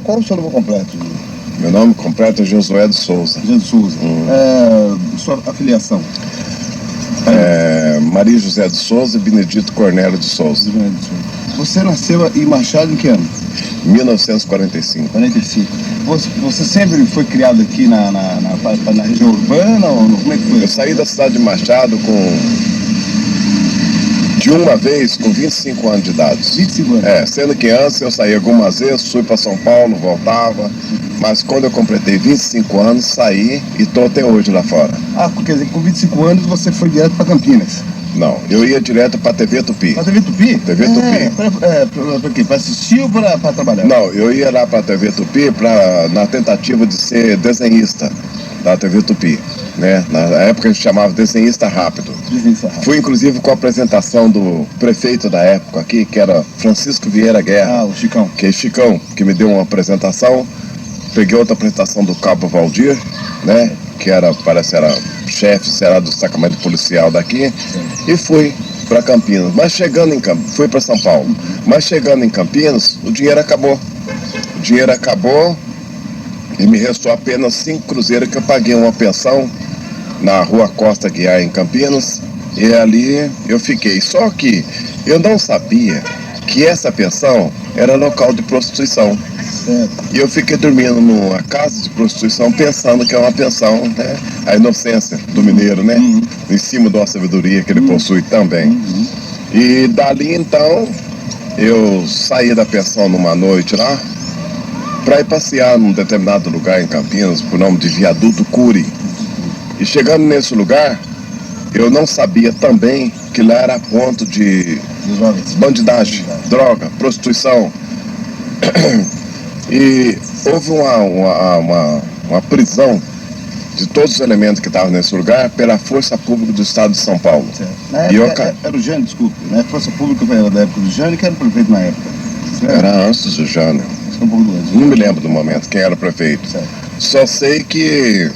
Qual o seu nome completo? Meu nome completo é Josué de Souza. Josué de Souza. Sua afiliação? Maria José de Souza e Benedito Cornélio de Souza. Você nasceu em Machado em que ano? 1945. 45. Você sempre foi criado aqui na região urbana ou como é que foi? Eu saí da cidade de Machado de uma vez com 25 anos de idade. 25 anos? Sendo que antes eu saí algumas vezes, fui para São Paulo, voltava, mas quando eu completei 25 anos, saí e estou até hoje lá fora. Quer dizer, com 25 anos você foi direto para Campinas? Não, eu ia direto para TV Tupi. Para TV Tupi? TV Tupi. Para quê? Para assistir ou para trabalhar? Não, eu ia lá para TV Tupi na tentativa de ser desenhista da TV Tupi. Né? Na época a gente chamava desenhista rápido. Fui inclusive com a apresentação do prefeito da época aqui, que era Francisco Vieira Guerra. O Chicão. Que é Chicão, que me deu uma apresentação. Peguei outra apresentação do Cabo Valdir, né? Que parece que era chefe, será do destacamento policial daqui. Sim. E fui para Campinas. Mas chegando em Campinas, fui para São Paulo. Mas chegando em Campinas, o dinheiro acabou. O dinheiro acabou e me restou apenas 5 cruzeiros que eu paguei uma pensão na Rua Costa Guiar, em Campinas, e ali eu fiquei. Só que eu não sabia que essa pensão era local de prostituição. E eu fiquei dormindo numa casa de prostituição pensando que é uma pensão, né? A inocência do mineiro, né? Em cima de uma sabedoria que ele possui também. E dali então eu saí da pensão numa noite lá para ir passear num determinado lugar em Campinas, por nome de Viaduto Cury. E chegando nesse lugar, eu não sabia também que lá era ponto de bandidagem, droga, prostituição. E houve uma prisão de todos os elementos que estavam nesse lugar pela Força Pública do Estado de São Paulo. Na época, era o Jânio, desculpe, né? Força Pública era da época do Jânio, que era o prefeito na época? Era antes do Jânio. Não me lembro do momento quem era o prefeito. Só sei que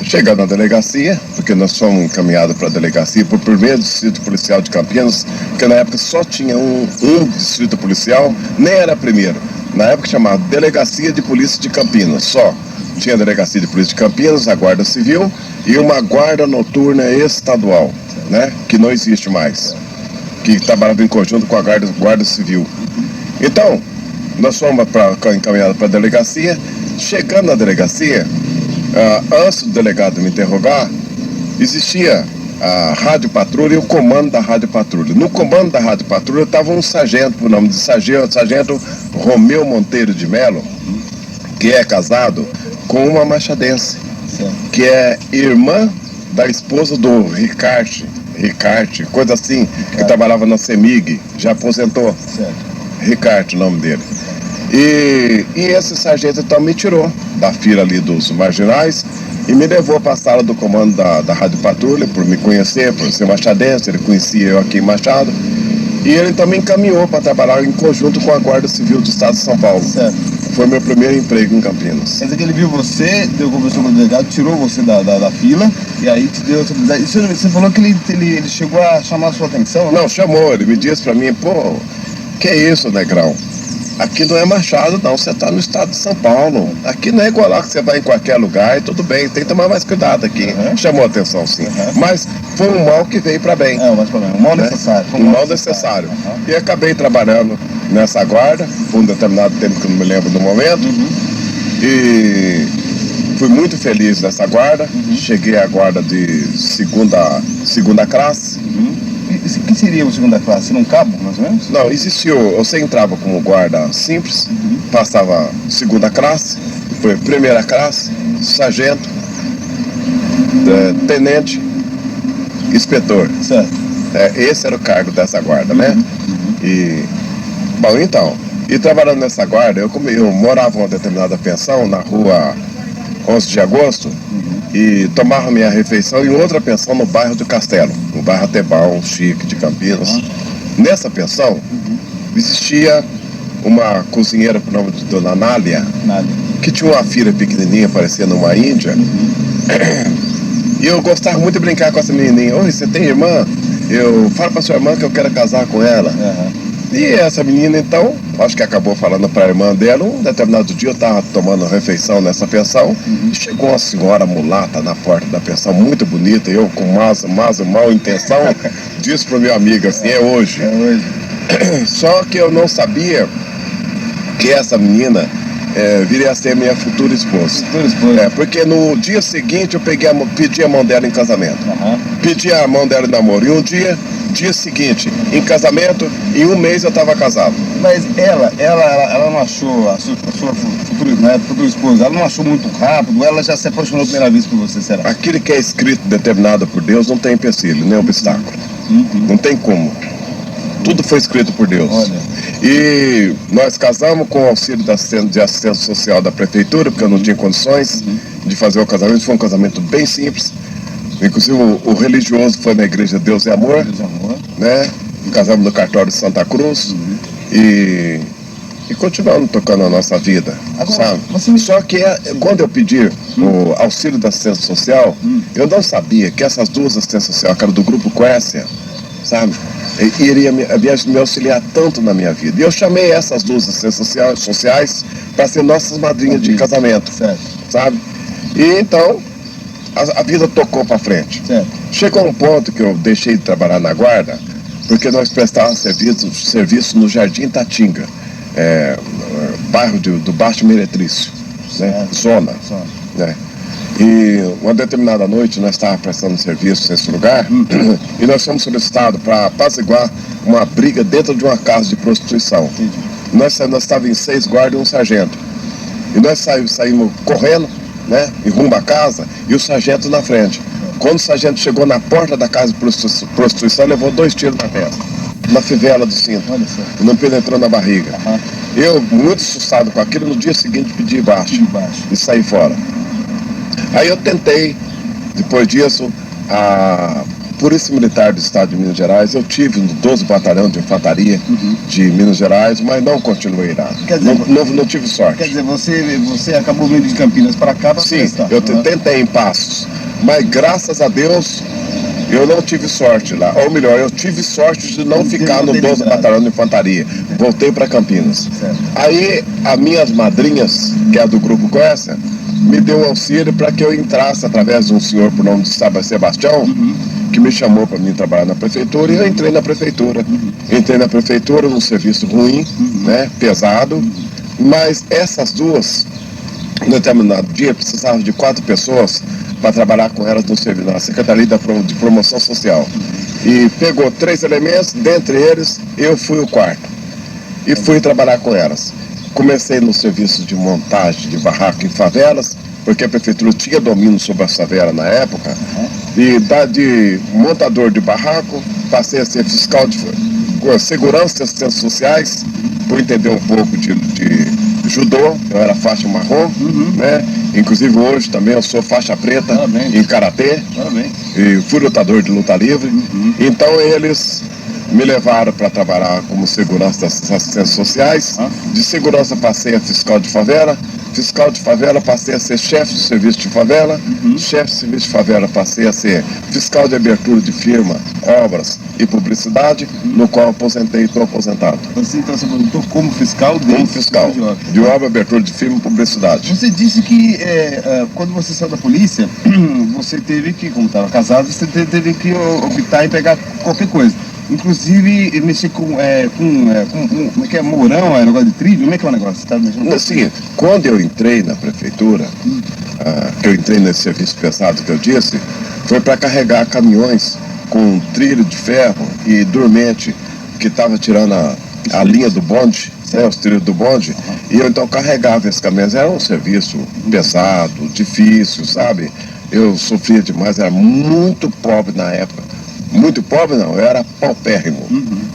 chegando na delegacia, porque nós fomos encaminhados para a delegacia por primeiro distrito policial de Campinas, porque na época só tinha um distrito policial, nem era primeiro. Na época chamava Delegacia de Polícia de Campinas, só. Tinha a Delegacia de Polícia de Campinas, a Guarda Civil e uma Guarda Noturna Estadual, né? Que não existe mais, que trabalhava em conjunto com a Guarda Civil. Então, nós fomos encaminhados para a delegacia. Chegando na delegacia, antes do delegado me interrogar, existia a Rádio Patrulha e o comando da Rádio Patrulha. No comando da Rádio Patrulha estava um sargento, por nome de sargento Romeu Monteiro de Melo, que é casado com uma machadense, que é irmã da esposa do Ricarte, coisa assim, que trabalhava na CEMIG, já aposentou. Ricarte, o nome dele. E esse sargento então me tirou da fila ali dos marginais e me levou para a sala do comando da Rádio Patrulha, por me conhecer, por ser machadense. Ele conhecia eu aqui em Machado. E ele então me encaminhou para trabalhar em conjunto com a Guarda Civil do Estado de São Paulo. Foi meu primeiro emprego em Campinas. Quer dizer que ele viu você, deu conversão com o delegado, tirou você da fila e aí te deu autoridade. Você falou que ele chegou a chamar a sua atenção, né? Não, chamou. Ele me disse para mim, pô, que é isso, negrão? Aqui não é Machado, não. Você está no estado de São Paulo. Aqui não é igual lá que você vai em qualquer lugar e tudo bem. Tem que tomar mais cuidado aqui. Chamou a atenção, sim. Mas foi um mal que veio para bem. Um mal necessário. Um mal necessário. E acabei trabalhando nessa guarda por um determinado tempo que eu não me lembro do momento. E fui muito feliz nessa guarda. Cheguei à guarda de segunda classe. O que seria o segunda classe? Num cabo, mais ou menos? Não, existiu. Você entrava como guarda simples, passava segunda classe, foi primeira classe, sargento, tenente, inspetor. Certo. Esse era o cargo dessa guarda, né? E, bom, então, e trabalhando nessa guarda, eu morava em uma determinada pensão na rua 11 de agosto, e tomava minha refeição em outra pensão no bairro do Castelo, no bairro Atebal, chique de Campinas. Nessa pensão existia uma cozinheira por nome de Dona Nália, que tinha uma filha pequenininha, parecendo uma índia. E eu gostava muito de brincar com essa menininha. Oi, você tem irmã? Eu falo pra sua irmã que eu quero casar com ela. E essa menina, então, acho que acabou falando para a irmã dela. Um determinado dia eu estava tomando refeição nessa pensão e chegou uma senhora mulata na porta da pensão, muito bonita. Eu, com mal intenção, disse para minha amiga assim: é hoje. É hoje. Só que eu não sabia que essa menina viria a ser minha futura esposa. Porque no dia seguinte eu pedi a mão dela em casamento. Pedi a mão dela em namoro. E um dia seguinte, em casamento, em um mês eu estava casado. Mas ela não achou, a sua futura esposa, ela não achou muito rápido? Ela já se apaixonou a primeira vez por você, será? Aquilo que é escrito, determinado por Deus, não tem empecilho, nem obstáculo. Não tem como. Tudo foi escrito por Deus. Olha. E nós casamos com o auxílio de assistência social da prefeitura, porque eu não tinha condições de fazer o casamento. Foi um casamento bem simples. Inclusive o religioso foi na igreja Deus e Amor, né? Casamos no cartório de Santa Cruz e continuamos tocando a nossa vida. Agora, sabe? Só que quando eu pedi o auxílio da assistência social, eu não sabia que essas duas assistências sociais, que era do grupo Quércia, sabe, iria me auxiliar tanto na minha vida. E eu chamei essas duas assistências sociais para ser nossas madrinhas de casamento, sabe? E então a vida tocou para frente. Chegou um ponto que eu deixei de trabalhar na guarda, porque nós prestávamos serviço no Jardim Tatinga, bairro do Baixo Meretrício, né? Zona. Né? E uma determinada noite nós estávamos prestando serviço nesse lugar e nós fomos solicitados para apaziguar uma briga dentro de uma casa de prostituição. Nós estávamos em 6 guardas e um sargento. E nós saímos correndo, né, em rumo à casa, e o sargento na frente. Quando o sargento chegou na porta da casa de prostituição, levou 2 tiros na testa, na fivela do cinto, e não penetrou na barriga. Eu, muito assustado com aquilo, no dia seguinte pedi baixo e saí fora. Aí eu tentei, depois disso, a Polícia Militar do Estado de Minas Gerais. Eu tive no 12 Batalhão de Infantaria de Minas Gerais, mas não continuei lá. Quer dizer, não tive sorte. Quer dizer, você acabou vindo de Campinas para cá para prestar? Sim, eu tentei em Passos, mas graças a Deus eu não tive sorte lá. Ou melhor, eu tive sorte de não ficar no 12 Batalhão de Infantaria. Voltei para Campinas. Aí, as minhas madrinhas, que é do Grupo Quércia, me deu auxílio para que eu entrasse através de um senhor por nome de Sebastião, que me chamou para mim trabalhar na prefeitura, e eu entrei na prefeitura. Entrei na prefeitura num serviço ruim, né, pesado, mas essas duas, no determinado dia, precisavam de 4 pessoas para trabalhar com elas no serviço, na Secretaria de Promoção Social. E pegou 3 elementos, dentre eles eu fui o 4º. E fui trabalhar com elas. Comecei no serviço de montagem de barraco em favelas, porque a prefeitura tinha domínio sobre a favela na época. E de montador de barraco, passei a ser fiscal de segurança e assistências sociais, por entender um pouco de judô. Eu era faixa marrom, né? Inclusive hoje também eu sou faixa preta em karatê. E fui lutador de luta livre. Então eles me levaram para trabalhar como segurança das assistências sociais. De segurança passei a fiscal de favela. Fiscal de favela passei a ser chefe de serviço de favela. Chefe de serviço de favela passei a ser fiscal de abertura de firma, obras e publicidade, no qual aposentei e estou aposentado. Você então se aposentou como fiscal? Como fiscal de obra, abertura de firma e publicidade. Você disse que quando você saiu da polícia, você teve que, como estava casado, você teve que optar em pegar qualquer coisa. Inclusive mexer como é que é, mourão, negócio de trilho, como é que é o negócio? Você tá mexendo? Assim, quando eu entrei na prefeitura, que eu entrei nesse serviço pesado que eu disse, foi para carregar caminhões com trilho de ferro e dormente, que estava tirando a linha do bonde, né, os trilhos do bonde, e eu então carregava esses caminhões. Era um serviço pesado, difícil, sabe? Eu sofria demais, era muito pobre na época. Muito pobre não, eu era paupérrimo,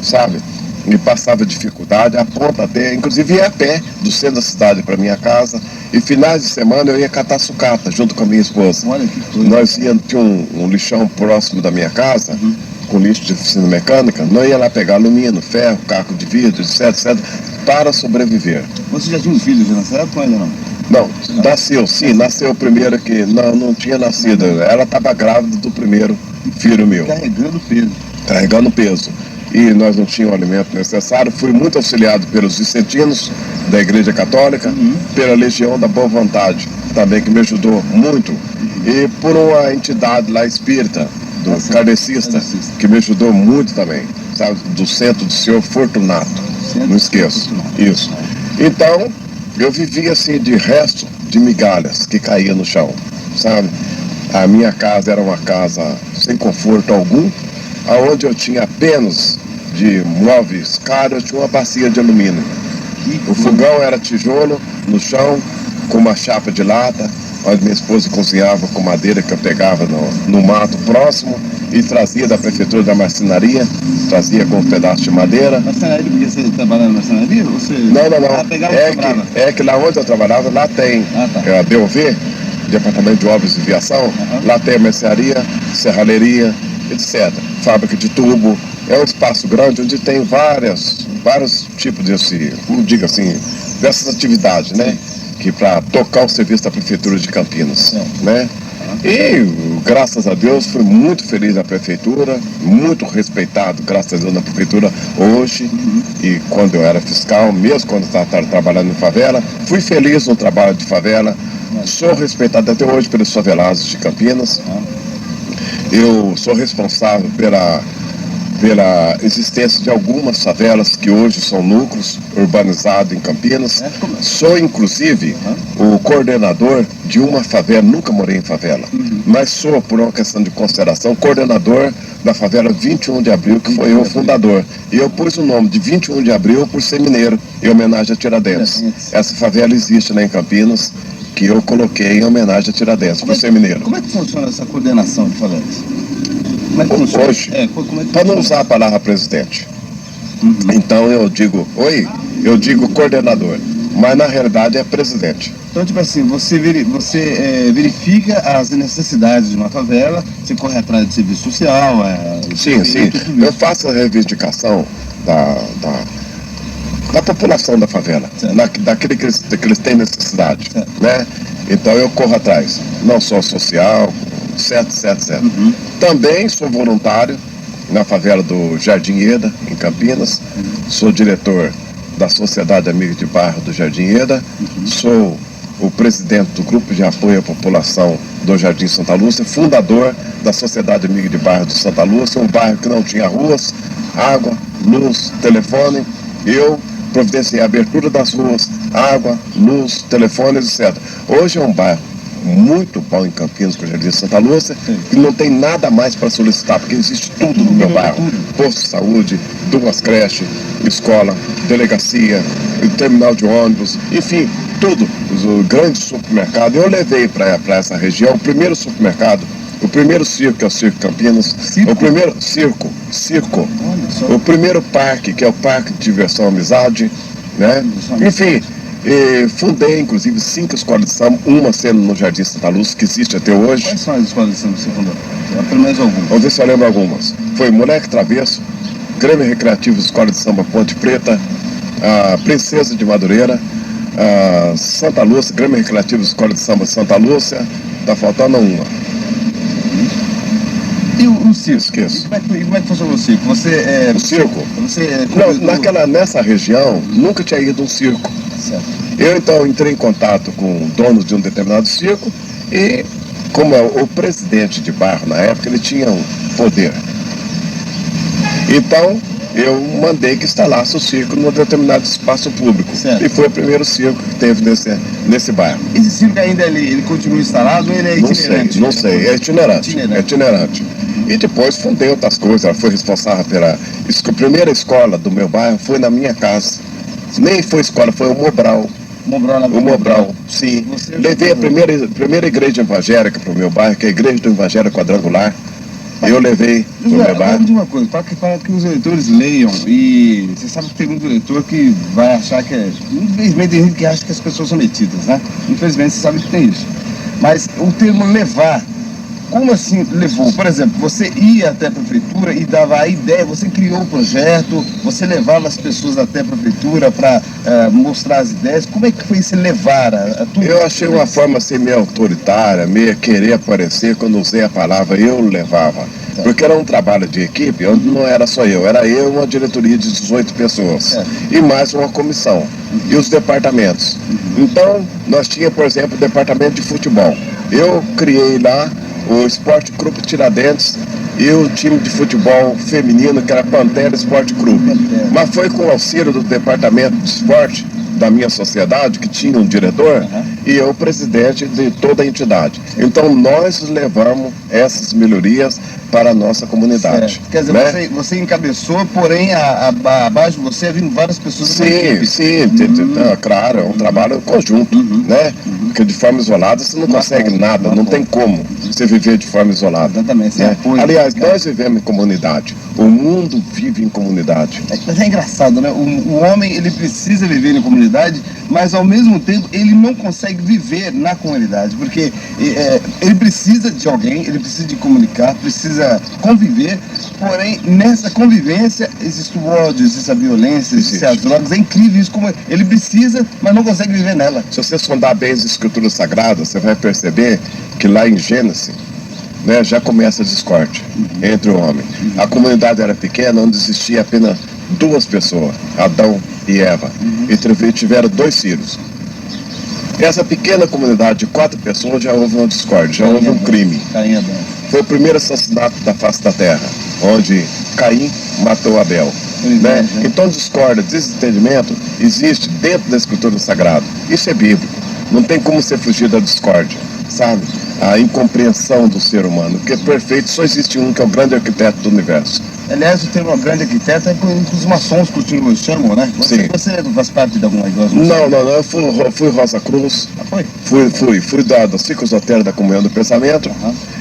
sabe? Me passava dificuldade, a ponta até, inclusive ia a pé do centro da cidade para minha casa, e finais de semana eu ia catar sucata junto com a minha esposa. Olha que coisa. Nós íamos, tinha um lixão próximo da minha casa, com lixo de oficina mecânica, nós ia lá pegar alumínio, ferro, caco de vidro, etc, para sobreviver. Você já tinha um filho já nessa época ou ainda não? Não, nasceu o primeiro que não tinha nascido, ela estava grávida do primeiro filho meu. Carregando peso. Carregando peso. e nós não tínhamos o alimento necessário. Fui muito auxiliado pelos vicentinos da Igreja Católica, pela Legião da Boa Vontade, também que me ajudou muito, e por uma entidade lá espírita, do kardecista, que me ajudou muito também, sabe, do centro do Senhor Fortunato, não esqueço, isso. Então, eu vivia assim de resto de migalhas que caía no chão, sabe? A minha casa era uma casa sem conforto algum, aonde eu tinha apenas de móveis caros, eu tinha uma bacia de alumínio. O fogão era tijolo no chão, com uma chapa de lata, onde minha esposa cozinhava com madeira que eu pegava no mato próximo e trazia da prefeitura da marcenaria, trazia com um pedaço de madeira. Marcenaria, porque você trabalhava na marcenaria? Você... Não. Pegava É que lá onde eu trabalhava, lá tem a DOV, Departamento de Obras e Viação, lá tem a mercearia, serralheria, etc. Fábrica de tubo. É um espaço grande onde tem vários tipos como diga assim, dessas atividades, né? Que para tocar o serviço da Prefeitura de Campinas, né? E, graças a Deus, fui muito feliz na Prefeitura, muito respeitado, graças a Deus, na Prefeitura hoje, e quando eu era fiscal, mesmo quando eu estava trabalhando em favela, fui feliz no trabalho de favela, sou respeitado até hoje pelos favelados de Campinas, eu sou responsável pela existência de algumas favelas que hoje são núcleos urbanizados em Campinas. Sou, inclusive, o coordenador de uma favela, nunca morei em favela, mas sou, por uma questão de consideração, coordenador da favela 21 de Abril, que foi eu o fundador. E eu pus o nome de 21 de Abril por ser mineiro, em homenagem a Tiradentes. Essa favela existe lá em Campinas, que eu coloquei em homenagem a Tiradentes, por ser mineiro. Como é que funciona essa coordenação de favelas? Hoje, para não usar a palavra presidente, então eu digo coordenador, mas na realidade é presidente. Então, tipo assim, você verifica as necessidades de uma favela, você corre atrás de serviço social. Sim. Eu faço a reivindicação da população da favela, daquele que eles têm necessidade, né? Então eu corro atrás, não só social, certo. Também sou voluntário na favela do Jardim Eda, em Campinas. Sou diretor da Sociedade Amiga de Bairro do Jardim Eda. Sou o presidente do Grupo de Apoio à População do Jardim Santa Lúcia, fundador da Sociedade Amiga de Bairro de Santa Lúcia, um bairro que não tinha ruas, água, luz, telefone. Eu providenciei a abertura das ruas, água, luz, telefones, etc. Hoje é um bairro muito bom em Campinas, com o Jardim Santa Lúcia, e não tem nada mais para solicitar, porque existe tudo no meu bairro. Posto de saúde, 2 creches, escola, delegacia, terminal de ônibus, enfim, tudo. O grande supermercado. Eu levei para essa região o primeiro supermercado, o primeiro circo, que é o Circo Campinas, o primeiro circo, o primeiro parque, que é o Parque de Diversão Amizade, né? Enfim, fundei inclusive 5 escolas de samba, uma sendo no Jardim Santa Lúcia, que existe até hoje. Quais são as escolas de samba que você fundou? Pelo menos algumas. Vamos ver se eu lembro algumas. Foi Moleque Travesso, Grêmio Recreativo Escola de Samba Ponte Preta, a Princesa de Madureira, a Santa Lúcia, Grêmio Recreativo Escola de Samba Santa Lúcia, tá faltando uma. E o circo? Esqueço. Como é que funciona o circo? O circo? Nessa região, nunca tinha ido um circo. Certo. Eu então entrei em contato com donos de um determinado circo e, como o presidente de bairro na época, ele tinha um poder. Então, eu mandei que instalasse o circo num determinado espaço público. Certo. E foi o primeiro circo que teve nesse bairro. Esse circo ainda ele continua instalado ou ele é itinerante? Não sei, é itinerante. E depois fundei outras coisas. Ela foi responsável pela... A primeira escola do meu bairro foi na minha casa. Nem foi escola, foi o Mobral. O Mobral, sim. Levei a primeira igreja evangélica para o meu bairro, que é a Igreja do Evangelho Quadrangular. Eu levei para o meu bairro. Uma coisa, para que os leitores leiam, e você sabe que tem muito leitor que vai achar que infelizmente tem gente que acha que as pessoas são metidas, né? Infelizmente você sabe que tem isso. Mas o termo levar, como assim levou? Por exemplo, você ia até a prefeitura e dava a ideia, você criou o projeto, você levava as pessoas até a prefeitura para mostrar as ideias. Como é que foi esse levar a tudo? Eu achei uma forma assim meio autoritária, meio querer aparecer quando usei a palavra eu levava. Porque era um trabalho de equipe, onde não era só eu, era eu e uma diretoria de 18 pessoas, e mais uma comissão, e os departamentos. Então, nós tínhamos, por exemplo, o departamento de futebol. Eu criei lá o Esporte Clube Tiradentes e o time de futebol feminino, que era Pantera Esporte Clube. Mas foi com o auxílio do departamento de esporte da minha sociedade, que tinha um diretor, e eu presidente de toda a entidade. Então nós levamos essas melhorias para a nossa comunidade. Quer dizer, né? você encabeçou, porém abaixo de você vindo várias pessoas. Sim, claro, é um trabalho conjunto, né? Porque de forma isolada você não consegue nada, não tem como você viver de forma isolada. Exatamente, né? Aliás, nós vivemos em comunidade, o mundo vive em comunidade. Mas é engraçado, né? O homem, ele precisa viver em comunidade, mas ao mesmo tempo ele não consegue viver na comunidade, porque ele precisa de alguém, ele precisa de comunicar, precisa conviver, porém nessa convivência existe o ódio, existe a violência, existe as drogas. É incrível isso, como ele precisa, mas não consegue viver nela. Se você sondar bem as escrituras sagradas, você vai perceber que lá em Gênesis, né, já começa a discórdia entre o homem. A comunidade era pequena, onde existia apenas 2 pessoas, Adão e Eva, e tiveram 2 filhos. Essa pequena comunidade de 4 pessoas já houve uma discórdia, já houve um crime. Foi o primeiro assassinato da face da terra, onde Caim matou Abel. Né? Então discórdia, desentendimento existe dentro da escritura sagrada. Isso é bíblico. Não tem como você fugir da discórdia, sabe? A incompreensão do ser humano, porque perfeito só existe um, que é o grande arquiteto do universo. Aliás, o termo grande arquiteto é que os maçons continuam chamam, né? Você faz parte de alguma igreja? Não, eu fui Rosa Cruz. Fui da Ciclosotéria da Comunhão do Pensamento.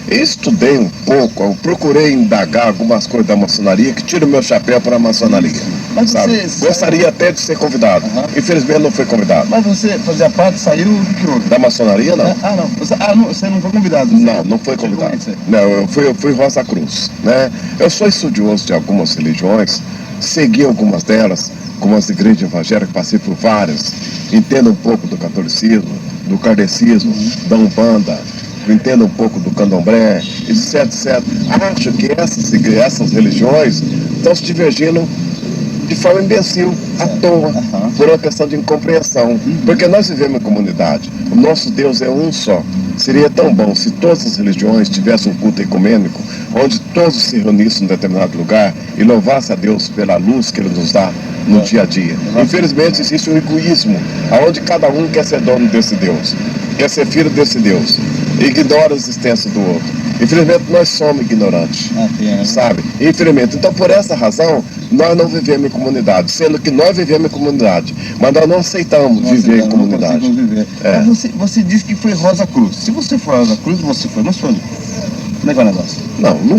E estudei um pouco, eu procurei indagar algumas coisas da maçonaria que tira o meu chapéu para a maçonaria. Mas sabe? Gostaria até de ser convidado. Infelizmente não fui convidado. Mas você fazia parte, saiu do que houve? Da maçonaria, não. Você não foi convidado? Não fui convidado. Não, eu fui Rosa Cruz, né? Eu sou estudioso de algumas religiões, segui algumas delas, como as igrejas evangélicas, passei por várias, entendo um pouco do catolicismo, do kardecismo, da Umbanda, entendo um pouco do candomblé, etc. Acho que essas religiões estão se divergindo de forma imbecil, à toa, por uma questão de incompreensão. Porque nós vivemos em comunidade, o nosso Deus é um só. Seria tão bom se todas as religiões tivessem um culto ecumênico, onde todos se reunissem em determinado lugar e louvassem a Deus pela luz que Ele nos dá no dia a dia. Infelizmente existe um egoísmo, onde cada um quer ser dono desse Deus, quer ser filho desse Deus, e ignora a existência do outro. Infelizmente nós somos ignorantes, sabe? Infelizmente, então por essa razão nós não vivemos em comunidade, sendo que nós vivemos em comunidade, mas nós não aceitamos viver em comunidade. Mas você disse que foi Rosa Cruz. Se você for Rosa Cruz, você foi maçônico. Como é que é o negócio? Não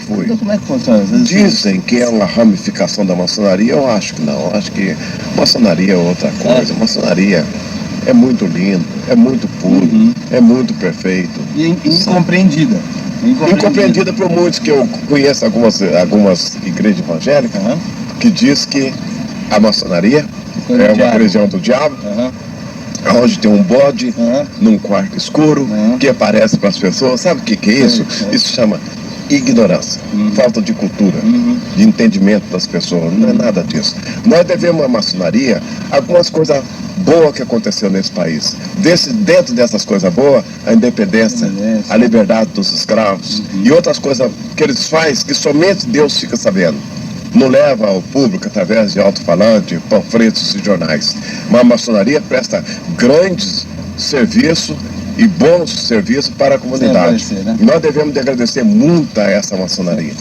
fui. Então como é que funciona? Dizem que é uma ramificação da maçonaria, eu acho que não. Acho que maçonaria é outra coisa. Maçonaria é muito lindo, é muito puro, é muito perfeito. E incompreendida. Incompreendida por muitos, que eu conheço algumas igrejas evangélicas, que diz que a maçonaria é uma religião do diabo, onde tem um bode num quarto escuro que aparece para as pessoas. Sabe o que é isso? Isso chama ignorância, falta de cultura, de entendimento das pessoas. Não é nada disso. Nós devemos à maçonaria algumas coisas boas que aconteceu nesse país. Dentro dessas coisas boas, a independência, a liberdade dos escravos e outras coisas que eles fazem que somente Deus fica sabendo. Não leva ao público através de alto-falante, panfletos e jornais. Mas a maçonaria presta grandes serviços e bons serviços para a comunidade. E nós devemos de agradecer muito a essa maçonaria.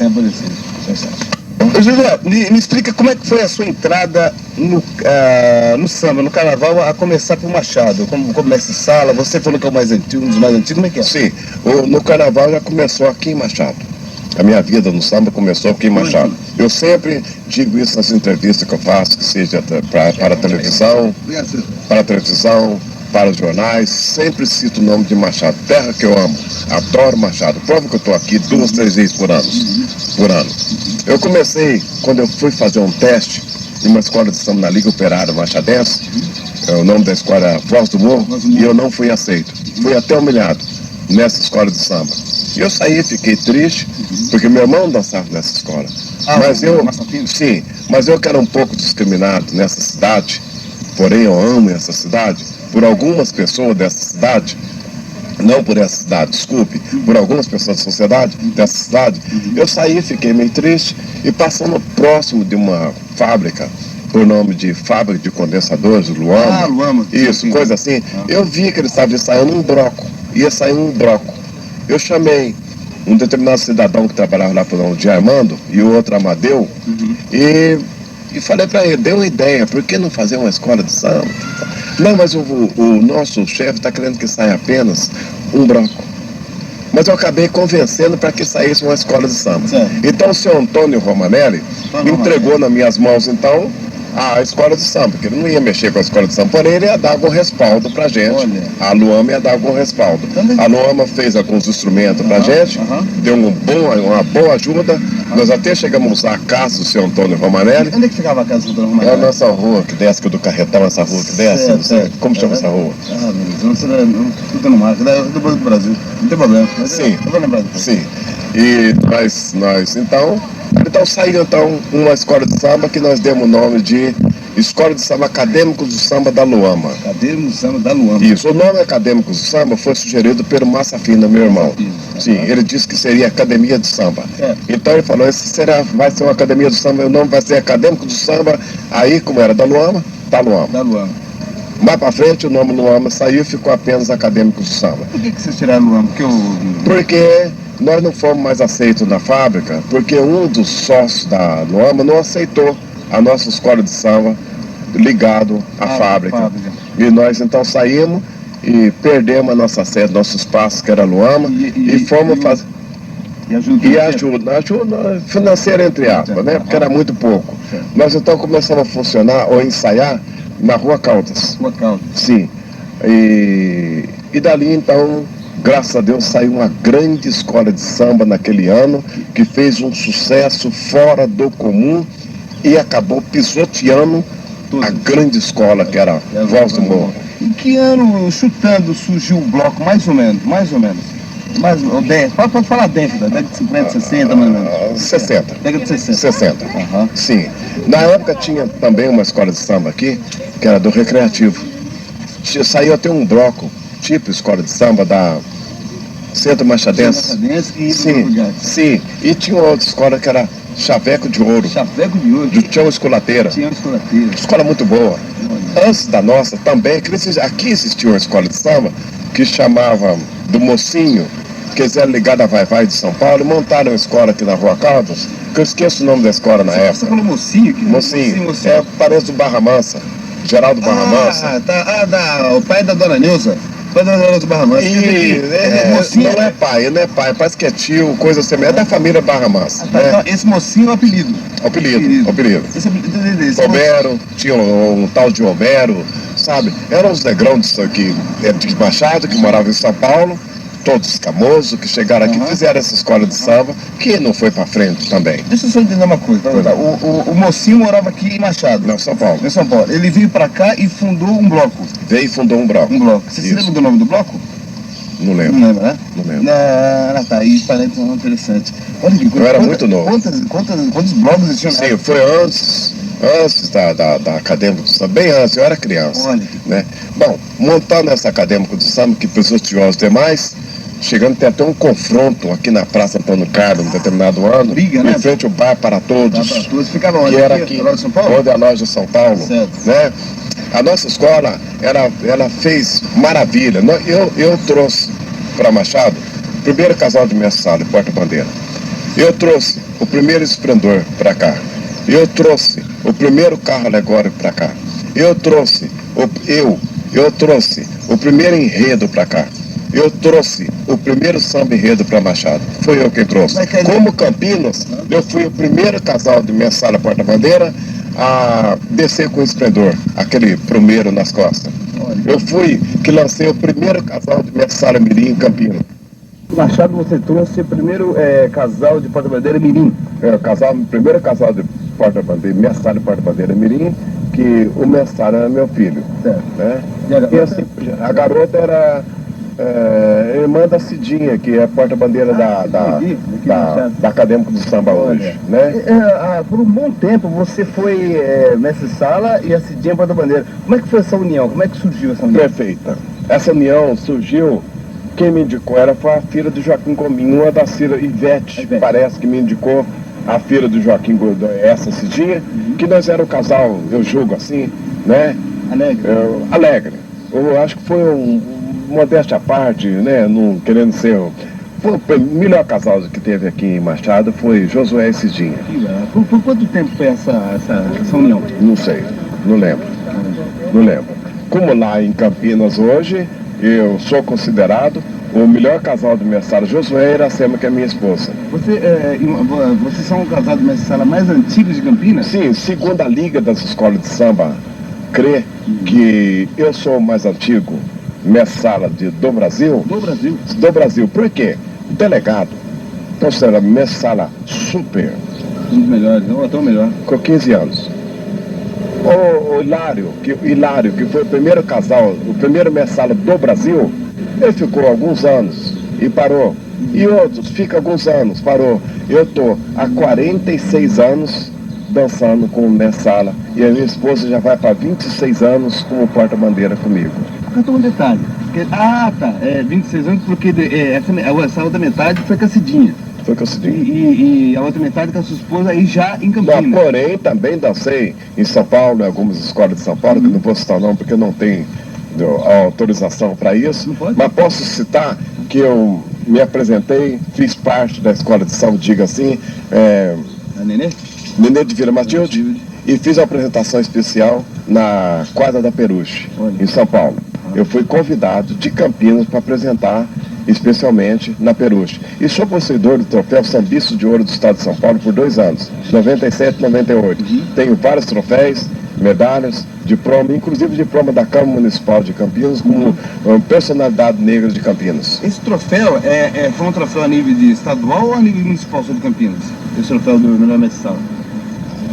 José, me explica como é que foi a sua entrada no samba, no carnaval, a começar por Machado, como mestre sala. Você falou que é o mais antigo, um dos mais antigos, como é que é? Sim, no carnaval já começou aqui em Machado. A minha vida no samba começou aqui em Machado. Eu sempre digo isso nas entrevistas que eu faço, que seja para a televisão, para os jornais, sempre cito o nome de Machado, terra que eu amo, adoro Machado. Prova que eu estou aqui 2, 3 vezes por ano. Eu comecei, quando eu fui fazer um teste em uma escola de samba na Liga Operária Machadense, o nome da escola é Voz do Morro, e eu não fui aceito. Fui até humilhado nessa escola de samba. E eu saí, fiquei triste, porque meu irmão dançava nessa escola. Sim, mas eu que era um pouco discriminado nessa cidade, porém eu amo essa cidade, por algumas pessoas dessa cidade, não por essa cidade, desculpe, por algumas pessoas da sociedade, dessa cidade, eu saí, fiquei meio triste, e passando próximo de uma fábrica, por nome de Fábrica de Condensadores, Luama, Luama. Isso, Sim. coisa assim, eu vi que ele estava ensaiando um bloco, ia sair um bloco. Eu chamei um determinado cidadão que trabalhava lá por nome de Armando, e o outro Amadeu, e falei para ele, deu uma ideia, por que não fazer uma escola de samba? Não, mas o nosso chefe está querendo que saia apenas um bloco. Mas eu acabei convencendo para que saísse uma escola de samba. Certo. Então o senhor Antônio Romanelli entregou nas minhas mãos, então, a escola de samba, que ele não ia mexer com a escola de samba, porém ele ia dar algum respaldo pra gente. Olha. A Luama ia dar algum respaldo. Também. A Luama fez alguns instrumentos pra gente, deu uma boa ajuda. Nós até chegamos a usar a casa do seu Antônio Romanelli. Onde é que ficava a casa do Antônio É Romanelli? a nossa rua que desce, que é do Carretão, essa rua que desce. Certo, Não sei. certo. Como chama essa rua? Ah, meu Deus, não estou no mar, é do Banco do Brasil, não tem problema. Mas Sim. Eu vou lembrar depois. Sim. E nós então saiu então uma escola de samba que nós demos o nome de Escola de Samba Acadêmicos do Samba da Luama. Acadêmicos do Samba da Luama. Isso, o nome Acadêmicos do Samba foi sugerido pelo Massa Fina, meu irmão. Sim, ele disse que seria Academia do Samba. Então ele falou, vai ser uma Academia do Samba, o nome vai ser Acadêmico do Samba, aí como era da Luama, tá Luama. Da Luama. Mais pra frente o nome Luama saiu e ficou apenas Acadêmicos do Samba. Por que vocês tiraram Luama? Porque nós não fomos mais aceitos na fábrica, porque um dos sócios da Luama não aceitou a nossa escola de samba ligado à fábrica. E nós então saímos e perdemos a nossa sede, nosso espaço que era Luama, e fomos fazer. E ajuda financeira entre aspas, né? Porque era muito pouco. Nós então começamos a funcionar ou ensaiar na Rua Caldas. Rua Caldas. Sim. E dali então, graças a Deus, saiu uma grande escola de samba naquele ano, que fez um sucesso fora do comum e acabou pisoteando a grande escola que era Voz do Morro. Em que ano, chutando, surgiu o bloco, mais ou menos? Pode falar década de 50, 60, mais ou menos. 60. Década de 60. 60. Sim. Na época tinha também uma escola de samba aqui, que era do Recreativo. Saiu até um bloco, tipo escola de samba da Centro Machadense. Sim. E tinha outra escola que era Chaveco de Ouro. Chaveco de Ouro. Do Tião Escolateira. Escola muito boa. Antes da nossa também, aqui existia uma escola de samba que chamava do Mocinho, que eles eram ligados a Vai-Vai de São Paulo, e montaram uma escola aqui na Rua Caldas, que eu esqueço o nome da escola na época. Você falou Mocinho? Mocinho. Parece do Barra Mansa. Geraldo Barra Mansa. O pai da Dona Neuza. Não é pai, parece que é tio, coisa assim, é da família Barra Mansa. Então, esse Mocinho é o apelido. Apelido. Homero, tinha um tal de Homero, sabe? Eram os negrões de Machado, que moravam em São Paulo, todos escamosos, que chegaram aqui, fizeram essa escola de samba, que não foi pra frente também. Deixa eu só entender uma coisa. O Mocinho morava aqui em Machado. Não, São Paulo. Em São Paulo. Ele veio pra cá e fundou um bloco. Veio e fundou um bloco. Você se lembra do nome do bloco? Não lembro. Não lembra, né? Não lembro. Tá aí, parece interessante. Olha que coisa. Eu era muito novo. Quantos blocos existiam? Sim, foi antes da Acadêmica do Samba, bem antes, eu era criança. Olha que... né? Bom, montando essa Acadêmica do Samba, que pisoteou os demais, chegando a ter até um confronto aqui na Praça Antônio Carlos, em determinado ano, briga, né? em frente ao Bar para Todos. Ficava onde? Que era aqui, na loja de São Paulo? onde é a loja de São Paulo. Certo. Né? A nossa escola, ela fez maravilha. Eu trouxe para Machado o primeiro casal de mestre-sala e porta-bandeira. Eu trouxe o primeiro esplendor para cá. Eu trouxe o primeiro carro alegórico para cá. Eu trouxe o primeiro enredo para cá. Eu trouxe o primeiro samba enredo para Machado. Foi eu quem trouxe. Como Campinas, eu fui o primeiro casal de mestre-sala porta-bandeira a descer com esplendor, aquele primeiro nas costas. Eu fui que lancei o primeiro casal de mestre-sala mirim em Campinas. Machado, você trouxe o primeiro casal de porta-bandeira mirim. Primeiro casal de porta-bandeira, mestre-sala e porta-bandeira mirim, que o mestre-sala era meu filho. Certo. Né? E assim, a garota era Irmã da Cidinha, que é porta-bandeira da Acadêmico de Samba hoje, né? Por um bom tempo você foi mestre sala e a Cidinha porta-bandeira. Como é que foi essa união? Como é que surgiu essa união? Perfeita. Essa união surgiu, quem me indicou foi a filha do Joaquim Gominho, uma das filhas, Ivete, parece que me indicou a filha do Joaquim, essa Cidinha, que nós era o casal, eu julgo assim, né? Alegre. Eu acho que foi modéstia à parte, né? Não querendo ser. O melhor casal que teve aqui em Machado foi Josué e Cidinha. Por quanto tempo foi essa união? Não sei, não lembro. Como lá em Campinas hoje, eu sou considerado o melhor casal do mestre Josué e Iracema, que é minha esposa. Vocês são o casal do mestre sala mais antigo de Campinas? Sim, segundo a Liga das Escolas de Samba, crê que eu sou o mais antigo mestre sala do Brasil. Do Brasil. Por quê? O delegado considera mestre sala super. Um dos melhores, ou até o melhor. Com 15 anos. O Hilário, que foi o primeiro casal, o primeiro mestre sala do Brasil, ele ficou alguns anos e parou. E outros ficam alguns anos, parou. Eu estou há 46 anos dançando com o mestre sala. E a minha esposa já vai para 26 anos como porta-bandeira comigo. Cantou um detalhe. 26 anos porque essa outra metade foi com a Cidinha. Foi com a Cidinha. E a outra metade com a sua esposa aí já em Campinas. Porém, também dancei em São Paulo, em algumas escolas de São Paulo, que não vou citar não, porque não tem autorização para isso. Não pode? Mas posso citar que eu me apresentei, fiz parte da escola de samba, diga assim, A Nenê? Nenê de Vila Matilde, e fiz a apresentação especial na quadra da Peruche, em São Paulo. Eu fui convidado de Campinas para apresentar especialmente na Peruche. E sou possuidor do troféu Sambista de Ouro do Estado de São Paulo por 2 anos, 97 e 98. Tenho vários troféus, medalhas, diploma, inclusive diploma da Câmara Municipal de Campinas, como personalidade negra de Campinas. Esse troféu foi um troféu a nível de estadual ou a nível municipal de Campinas? Esse troféu do melhor mestre sala?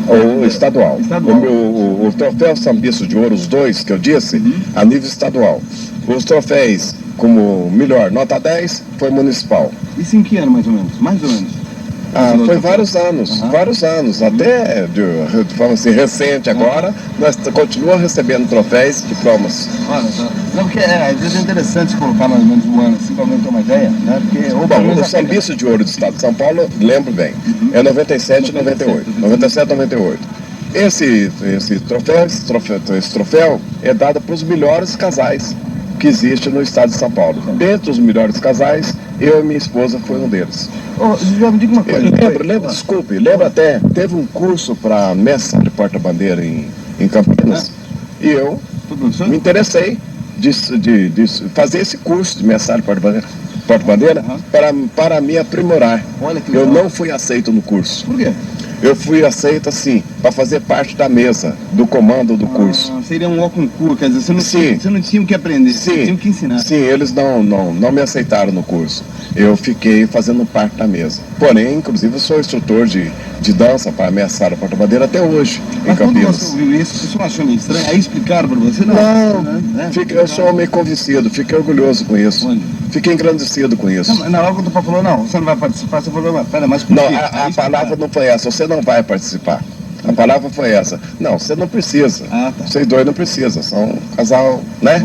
Ou estadual. O troféu Sambista de Ouro, os dois que eu disse, a nível estadual. Os troféus como melhor nota 10 foi municipal. Isso em que ano mais ou menos? Mais ou menos? Foi vários anos, até de forma assim, recente agora, nós continuamos recebendo troféus e diplomas. Olha só. Não, porque às vezes é interessante colocar mais ou menos um ano assim, para ter uma ideia, né? Porque, o Sambista de Ouro do Estado de São Paulo, lembro bem, é 97 e 98. 97 e 98. Esse troféu é dado para os melhores casais que existe no estado de São Paulo. Dentre os melhores casais, eu e minha esposa foi um deles. Já me diga uma coisa. Lembro até, teve um curso para mestre de porta-bandeira em Campinas, e eu me interessei de fazer esse curso de mestre de porta-bandeira para me aprimorar. Eu não fui aceito no curso. Por quê? Eu fui aceito assim, para fazer parte da mesa, do comando do curso. Seria um concurso, quer dizer, você não tinha o que aprender, você tinha o que ensinar. Sim, eles não me aceitaram no curso. Eu fiquei fazendo parte da mesa. Porém, inclusive, eu sou instrutor de dança para ameaçar a porta-bandeira até hoje, em Campinas. Quando você ouviu isso, você não achou meio estranho? Aí explicaram para você? Eu sou meio convencido, fiquei orgulhoso com isso. Fiquei engrandecido com isso. Na hora que o Tupã falou, não, você não vai participar, você falou, pera, mas por quê? Não, a palavra não foi essa, você não vai participar. A palavra foi essa. Não, você não precisa. Vocês dois não precisam, são um casal, né?